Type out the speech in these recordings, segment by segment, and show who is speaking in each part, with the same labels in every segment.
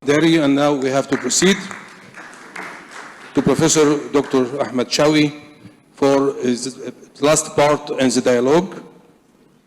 Speaker 1: Dari, and now we have to proceed to Professor Dr. Ahmed Shawky for his last part in the dialogue.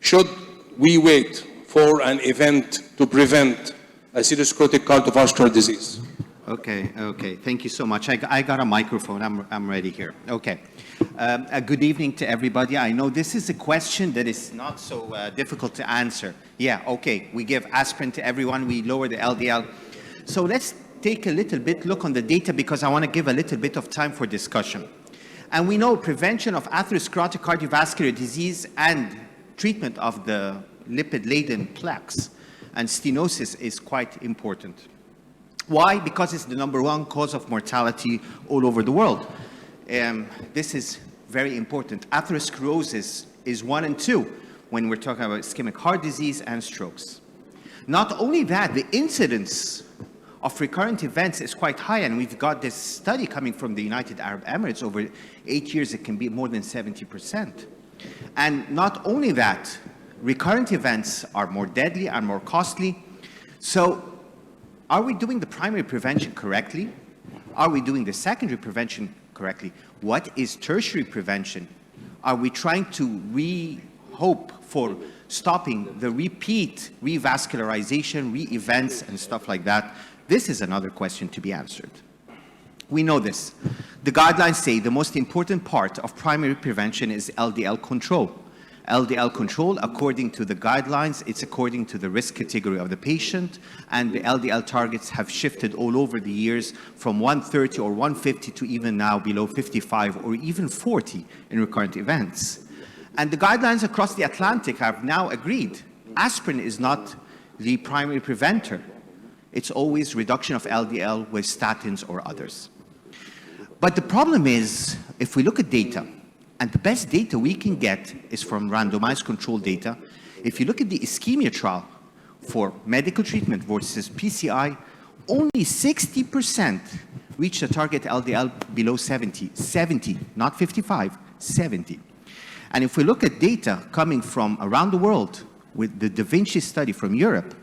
Speaker 1: Should we wait for an event to prevent atherosclerotic cardiovascular disease?
Speaker 2: Okay. Thank you so much. I got a microphone. I'm ready here. Okay. Good evening to everybody. I know this is a question that is not so difficult to answer. Yeah, okay. We give aspirin to everyone. We lower the LDL. So let's take a little bit look on the data because I want to give a little bit of time for discussion. And we know prevention of atherosclerotic cardiovascular disease and treatment of the lipid-laden plaques and stenosis is quite important. Why? Because it's the #1 cause of mortality all over the world. This is very important. Atherosclerosis is 1 and 2 when we're talking about ischemic heart disease and strokes. Not only that, the incidence of recurrent events is quite high, and we've got this study coming from the United Arab Emirates. Over 8 years, it can be more than 70%. And not only that, recurrent events are more deadly and more costly. So are we doing the primary prevention correctly? Are we doing the secondary prevention correctly? What is tertiary prevention? Are we trying to hope for stopping the repeat revascularization, re-events, and stuff like that? This is another question to be answered. We know this. The guidelines say the most important part of primary prevention is LDL control. LDL control, according to the guidelines, it's according to the risk category of the patient, and the LDL targets have shifted all over the years from 130 or 150 to even now below 55 or even 40 in recurrent events. And the guidelines across the Atlantic have now agreed aspirin is not the primary preventer. It's always reduction of LDL with statins or others. But the problem is, if we look at data, and the best data we can get is from randomized control data. If you look at the ischemia trial for medical treatment versus PCI, only 60% reach the target LDL below 70, not 55, 70. And if we look at data coming from around the world with the Da Vinci study from Europe,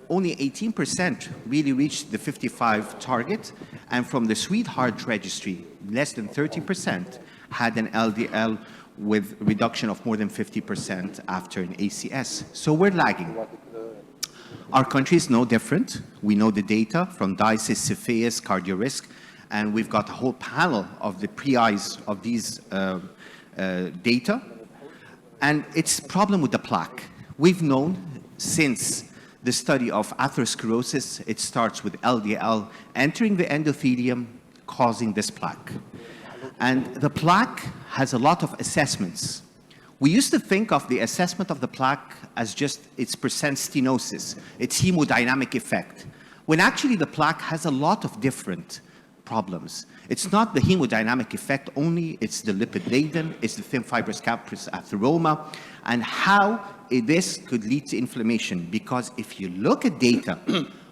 Speaker 2: only 18% really reached the 55 target, and from the Sweetheart registry, less than 30% had an LDL with reduction of more than 50% after an ACS. So we're lagging. Our country is no different. We know the data from DICES, CEPHEUS, CardioRisk, and we've got a whole panel of the PIs of these data. And it's a problem with the plaque. We've known since the study of atherosclerosis, it starts with LDL entering the endothelium, causing this plaque. And the plaque has a lot of assessments. We used to think of the assessment of the plaque as just its percent stenosis, its hemodynamic effect, when actually the plaque has a lot of different problems. It's not the hemodynamic effect only, it's the lipid-laden, it's the thin fibrous capillary atheroma, and how this could lead to inflammation. Because if you look at data,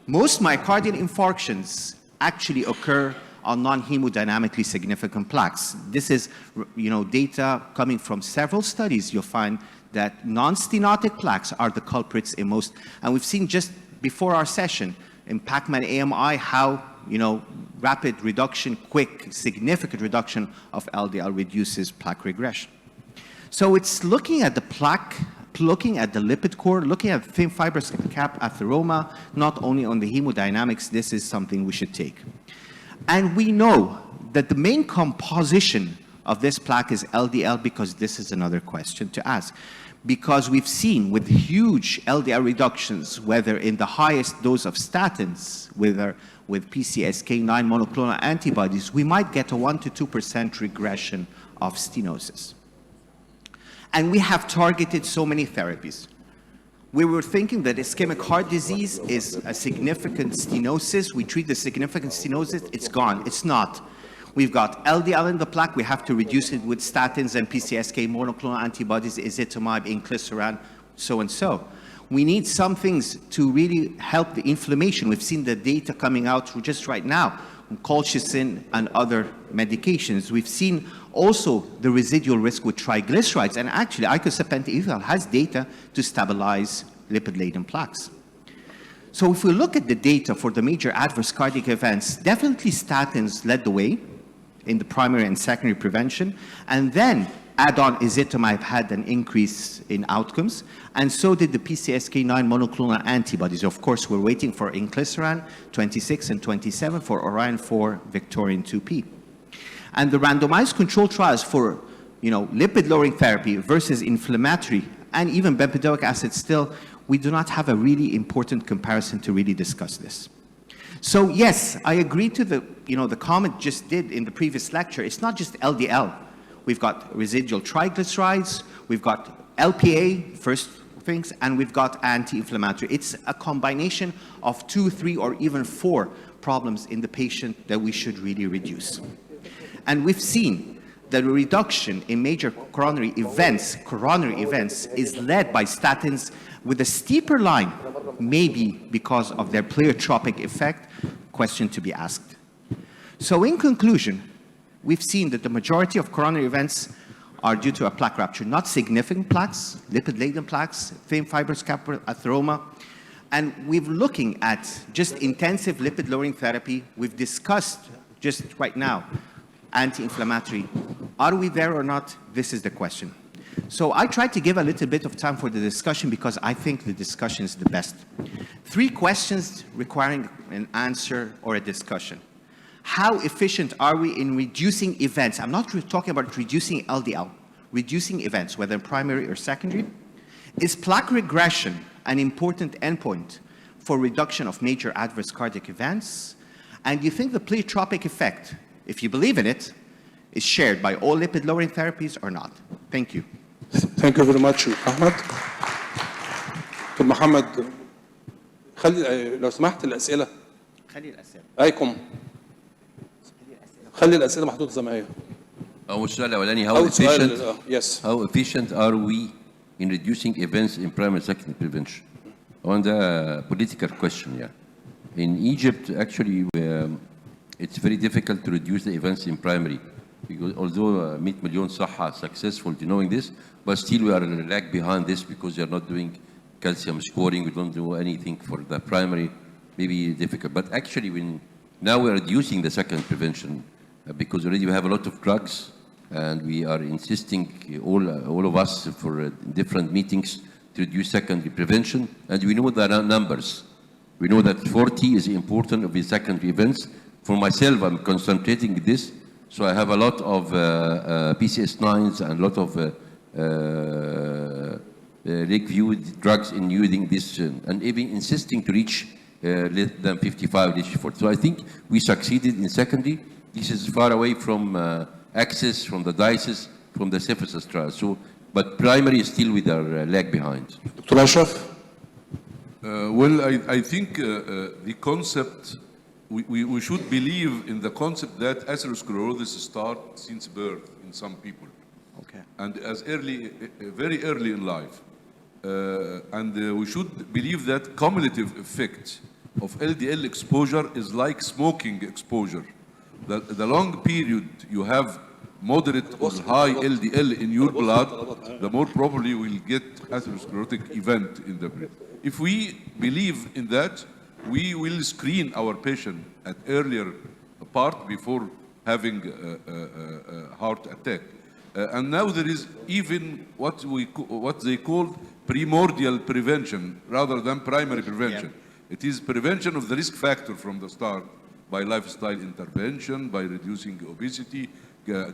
Speaker 2: most myocardial infarctions actually occur on non-hemodynamically significant plaques. This is, data coming from several studies. You'll find that non-stenotic plaques are the culprits in most. And we've seen just before our session in Pacman AMI how, rapid reduction, quick, significant reduction of LDL reduces plaque regression. So it's looking at the plaque, looking at the lipid core, looking at thin fibrous cap atheroma, not only on the hemodynamics. This is something we should take. And we know that the main composition of this plaque is LDL, because this is another question to ask. Because we've seen with huge LDL reductions, whether in the highest dose of statins, whether with PCSK9 monoclonal antibodies, we might get a 1 to 2% regression of stenosis. And we have targeted so many therapies. We were thinking that ischemic heart disease is a significant stenosis. We treat the significant stenosis, it's gone. It's not. We've got LDL in the plaque. We have to reduce it with statins and PCSK monoclonal antibodies, ezetimibe, inclisiran, so and so. We need some things to really help the inflammation. We've seen the data coming out just right now, colchicine and other medications. We've seen also the residual risk with triglycerides, and actually icosapent ethyl has data to stabilize lipid-laden plaques. So if we look at the data for the major adverse cardiac events, definitely statins led the way in the primary and secondary prevention, and then add-on ezetimibe had an increase in outcomes, and so did the PCSK9 monoclonal antibodies. Of course, we're waiting for inclisiran 26 and 27 for Orion 4 Victorian 2P. And the randomized control trials for lipid-lowering therapy versus inflammatory and even bempedoic acid, still, we do not have a really important comparison to really discuss this. So yes, I agree to the comment just did in the previous lecture. It's not just LDL. We've got residual triglycerides, we've got LPA, first things, and we've got anti-inflammatory. It's a combination of 2, 3, or even 4 problems in the patient that we should really reduce. And we've seen that a reduction in major coronary events is led by statins with a steeper line, maybe because of their pleiotropic effect, question to be asked. So in conclusion, we've seen that the majority of coronary events are due to a plaque rupture, not significant plaques, lipid-laden plaques, thin fibrous capillary atheroma. And we're looking at just intensive lipid-lowering therapy. We've discussed just right now anti-inflammatory. Are we there or not? This is the question. So I tried to give a little bit of time for the discussion because I think the discussion is the best. 3 questions requiring an answer or a discussion. How efficient are we in reducing events? I'm not talking about reducing LDL, reducing events, whether primary or secondary. Is plaque regression an important endpoint for reduction of major adverse cardiac events? And do you think the pleiotropic effect, if you believe in it, is shared by all lipid-lowering therapies or not? Thank you.
Speaker 1: Thank you very much, Ahmed. دكتور محمد خلي لو سمحت الأسئلة.
Speaker 2: خلي الأسئلة.
Speaker 1: أيكم. خلي الأسئلة محطوطة زي ما هي.
Speaker 3: أول سؤال الأولاني how efficient are we in reducing events in primary and secondary prevention? On the political question, yeah. In Egypt, actually, it's very difficult to reduce the events in primary because although 100 million صحة successful in knowing this, but still we are lag behind this because they are not doing calcium scoring. We don't do anything for the primary, maybe difficult. But actually, now we are reducing the second prevention because already we have a lot of drugs, and we are insisting all of us for different meetings to reduce secondary prevention, and we know the numbers. We know that 40 is important of the secondary events. For myself, I'm concentrating this, so I have a lot of PCS9s and a lot of viewed drugs in using this, and even insisting to reach less than 55, reach 40. So I think we succeeded in secondary. This is far away from access, from the diocese, from the Cephesus trial. So, but primary is still with our lag behind.
Speaker 1: Dr. Ashraf?
Speaker 4: Well, I think the concept, we should believe in the concept that atherosclerosis starts since birth in some people.
Speaker 2: Okay.
Speaker 4: And as very early in life. And we should believe that cumulative effect of LDL exposure is like smoking exposure. The long period you have moderate or high LDL in your blood, the more probably you will get atherosclerotic event in the brain. If we believe in that, we will screen our patient at earlier part before having a heart attack. And now there is even what they call primordial prevention rather than primary prevention. Yeah. It is prevention of the risk factor from the start by lifestyle intervention, by reducing obesity,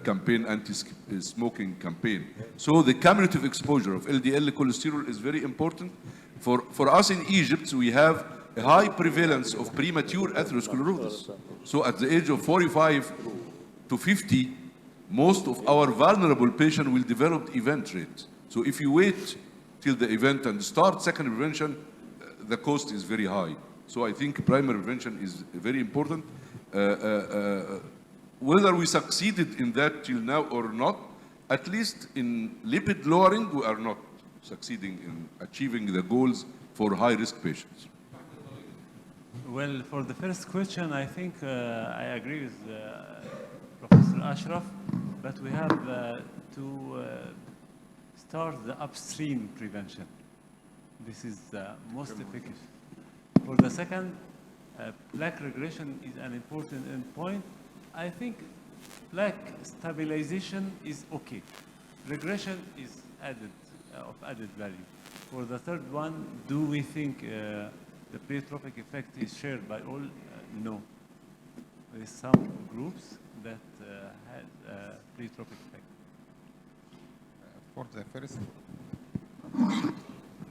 Speaker 4: campaign, anti-smoking campaign. So the cumulative exposure of LDL cholesterol is very important. For us in Egypt, we have a high prevalence of premature atherosclerosis. So at the age of 45 to 50, most of our vulnerable patients will develop event rate. So if you wait till the event and start secondary prevention, the cost is very high. So I think primary prevention is very important. Whether we succeeded in that till now or not, at least in lipid lowering, we are not succeeding in achieving the goals for high-risk patients.
Speaker 5: Well, for the first question, I think I agree with Professor Ashraf, but we have to start the upstream prevention. This is the most effective. For the second, plaque regression is an important endpoint. I think plaque stabilization is okay. Regression is of added value. For the third one, do we think the pleiotropic effect is shared by all? No. There is some groups that had pleiotropic effect.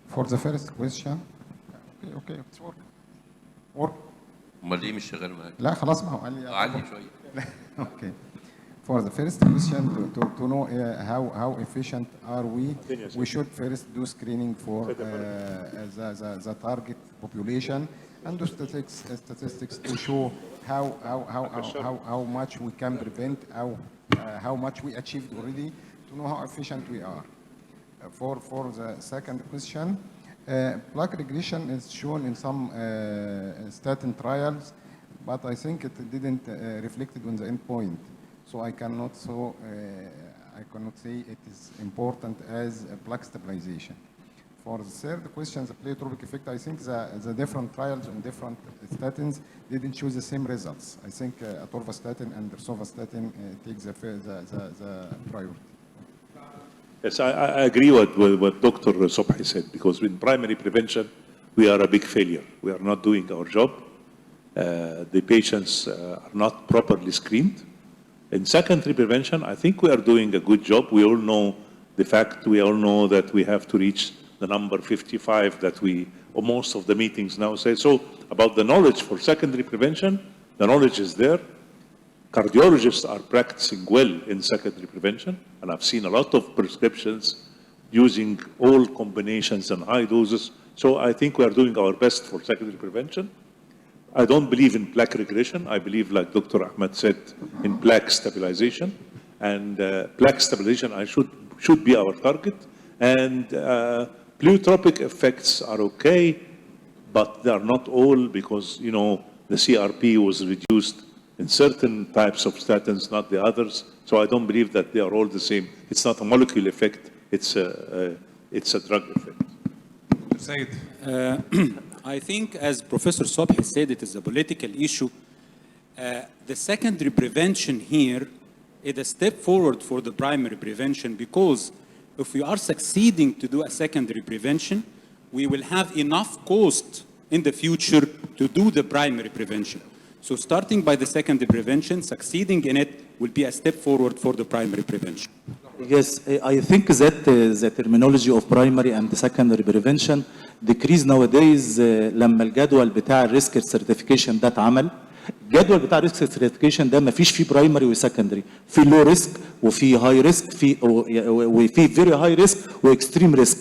Speaker 6: For the first question, okay, it's work.
Speaker 3: امال ليه مش شغال معاك؟
Speaker 6: لا خلاص ما هو قال لي
Speaker 3: علي شويه.
Speaker 6: Okay. For the first question, to know how efficient are we should first do screening for the target population and do statistics to show how much we can prevent, how much we achieved already, to know how efficient we are. For the second question, plaque regression is shown in some statin trials, but I think it didn't reflect it on the endpoint. So I cannot say it is important as a plaque stabilization. For the third question, the pleiotropic effect, I think the different trials on different statins didn't show the same results. I think atorvastatin and rosuvastatin take the priority.
Speaker 7: Yes, I agree with what Dr. Sobhi said, because in primary prevention, we are a big failure. We are not doing our job. The patients are not properly screened. In secondary prevention, I think we are doing a good job. We all know the fact, we all know that we have to reach the number 55 that most of the meetings now say. So about the knowledge for secondary prevention, the knowledge is there. Cardiologists are practicing well in secondary prevention, and I've seen a lot of prescriptions using all combinations and high doses. So I think we are doing our best for secondary prevention. I don't believe in plaque regression. I believe, like Dr. Ahmed said, in plaque stabilization. And plaque stabilization should be our target. And pleiotropic effects are okay, but they are not all, because, you know, the CRP was reduced in certain types of statins, not the others. So I don't believe that they are all the same. It's not a molecule effect. It's a drug effect.
Speaker 6: Said.
Speaker 8: I think, as Professor Sobhi said, it is a political issue. The secondary prevention here is a step forward for the primary prevention, because if we are succeeding to do a secondary prevention, we will have enough cost in the future to do the primary prevention. So starting by the secondary prevention, succeeding in it will be a step forward for the primary prevention.
Speaker 9: Yes, I think that the terminology of primary and secondary prevention decrease nowadays. لما الجدول بتاع الريسك سيرتيفيكيشن ده اتعمل، الجدول بتاع الريسك سيرتيفيكيشن ده ما فيش فيه برايمري وسكندري، في لو ريسك وفي هاي ريسك وفي فيري هاي ريسك واكستريم ريسك،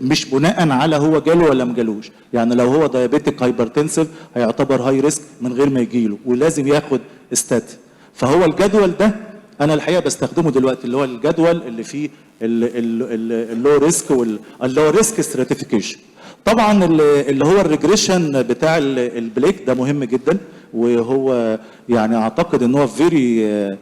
Speaker 9: مش بناء على هو جاله ولا ما جالوش. يعني لو هو دايابيتيك هايبرتنسيف هيعتبر هاي ريسك من غير ما يجيله ولازم ياخد ستاتين. فهو الجدول ده انا الحقيقه بستخدمه دلوقتي، اللي هو الجدول اللي فيه اللو ريسك واللو ريسك ستراتيفيكيشن. طبعا اللي هو الريجريشن بتاع البليك ده مهم جدا، وهو يعني اعتقد ان هو فيري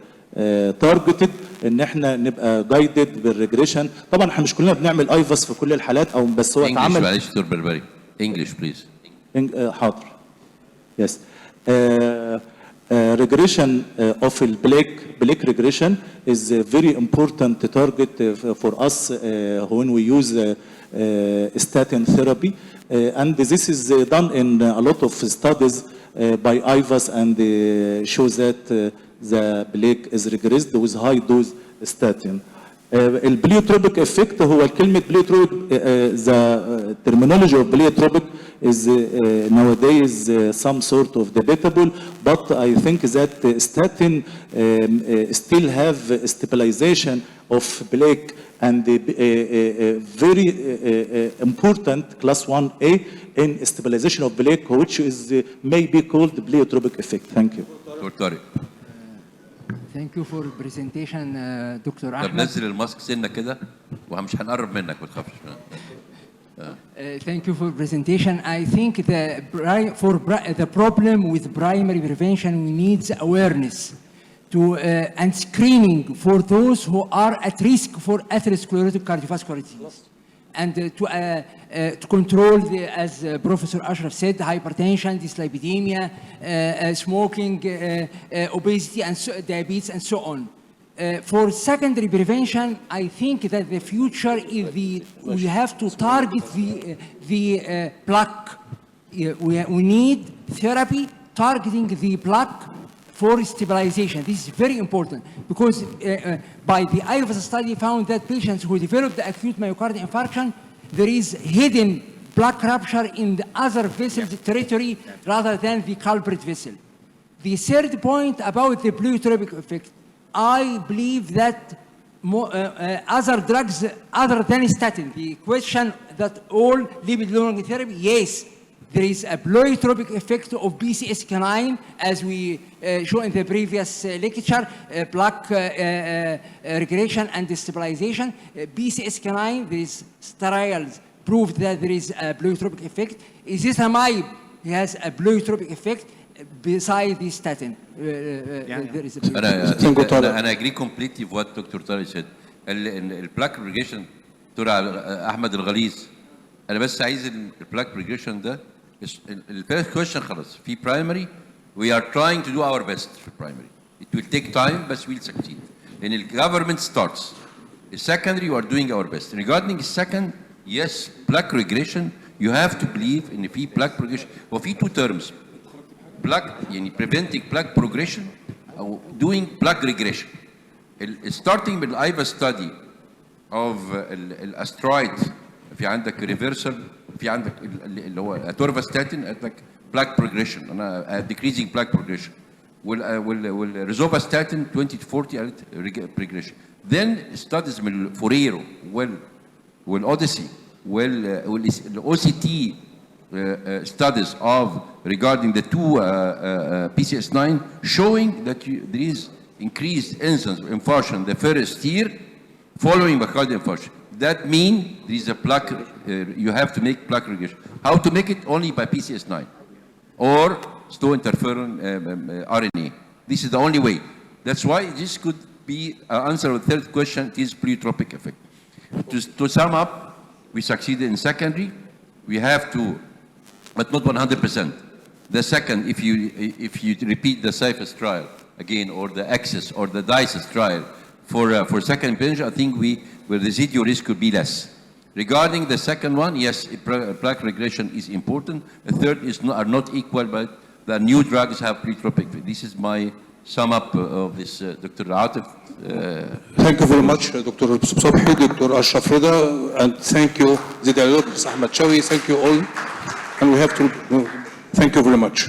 Speaker 9: تارجتد ان احنا نبقى جايدد بالريجريشن. طبعا احنا مش كلنا بنعمل ايفاس في كل الحالات، او بس هو اتعمل.
Speaker 3: معلش دكتور بربري، انجلش بليز.
Speaker 9: حاضر. يس. regression of plaque regression is a very important target for us when we use statin therapy, and this is done in a lot of studies by IVAS, and shows that the plaque is regressed with high dose statin. البليوتروبيك افكت هو الكلمه بليوتروبيك، the terminology of pleiotropic is nowadays some sort of debatable, but I think that statin still have stabilization of plaque, and very important class 1A in stabilization of plaque, which is may be called pleiotropic effect. Thank you.
Speaker 10: Thank you for presentation, Dr. Ahmed.
Speaker 3: طب نزل الماسك سنة كده ومش هنقرب منك ما تخافش.
Speaker 10: Thank you for presentation. I think the problem with primary prevention, we need awareness and screening for those who are at risk for atherosclerotic cardiovascular disease. and to control, as Professor Ashraf said, hypertension, dyslipidemia, smoking, obesity, and diabetes, and so on. For secondary prevention, I think that the future is we have to target the plaque. We need therapy targeting the plaque for stabilization. This is very important because by the IVAS study found that patients who developed the acute myocardial infarction, there is hidden plaque rupture in the other vessels territory rather than the culprit vessel. The third point about the pleiotropic effect, I believe that other drugs other than statin, the question that all lipid-lowering therapy, yes, there is a pleiotropic effect of PCSK9, as we showed in the previous lecture, plaque regression and stabilization. PCSK9, there is trials proved that there is a pleiotropic effect. Ezetimibe has a pleiotropic effect besides the statin. There is a
Speaker 3: أنا agree completely with what Dr. Tariq said. البلاك ريجريشن دكتور أحمد الغليظ، أنا بس عايز البلاك ريجريشن ده الفيرست كويشن خلاص في primary we are trying to do our best for primary. It will take time but we'll succeed. Then the government starts. The secondary we are doing our best. Regarding the second, yes, plaque regression, you have to believe in في plaque progression. وفي two terms. Plaque يعني preventing plaque progression أو doing plaque regression. Starting with the IVA study of الأسترويد، في عندك reversal، في عندك اللي هو atorvastatin قالت لك plaque progression، أنا decreasing plaque progression. والريزوفاستاتين 20 to 40 قالت regression. Then studies من الفوريرو والأوديسي والOCT studies of regarding the two PCS9 showing that there is increased incidence of infarction the first year following myocardial infarction. That means there is a plaque, you have to make plaque regression. How to make it? Only by PCS9 or slow interferon RNA. This is the only way. That's why this could be answer to the third question, it is pleiotropic effect. To sum up, we succeeded in secondary. We have to, but not 100%. The second, if you repeat the CYPHES trial again, or the ACCESS or the DICES trial for second prevention, I think the residual risk could be less. Regarding the second one, yes, plaque regression is important. The third are not equal, but the new drugs have pleiotropic. This is my sum up of this, Dr. Atif.
Speaker 1: Thank you very much, Dr. Sobhi, Dr. Ashraf Rida, and thank you, the dialogue, Ahmed Shawky, thank you all. And we have to thank you very much.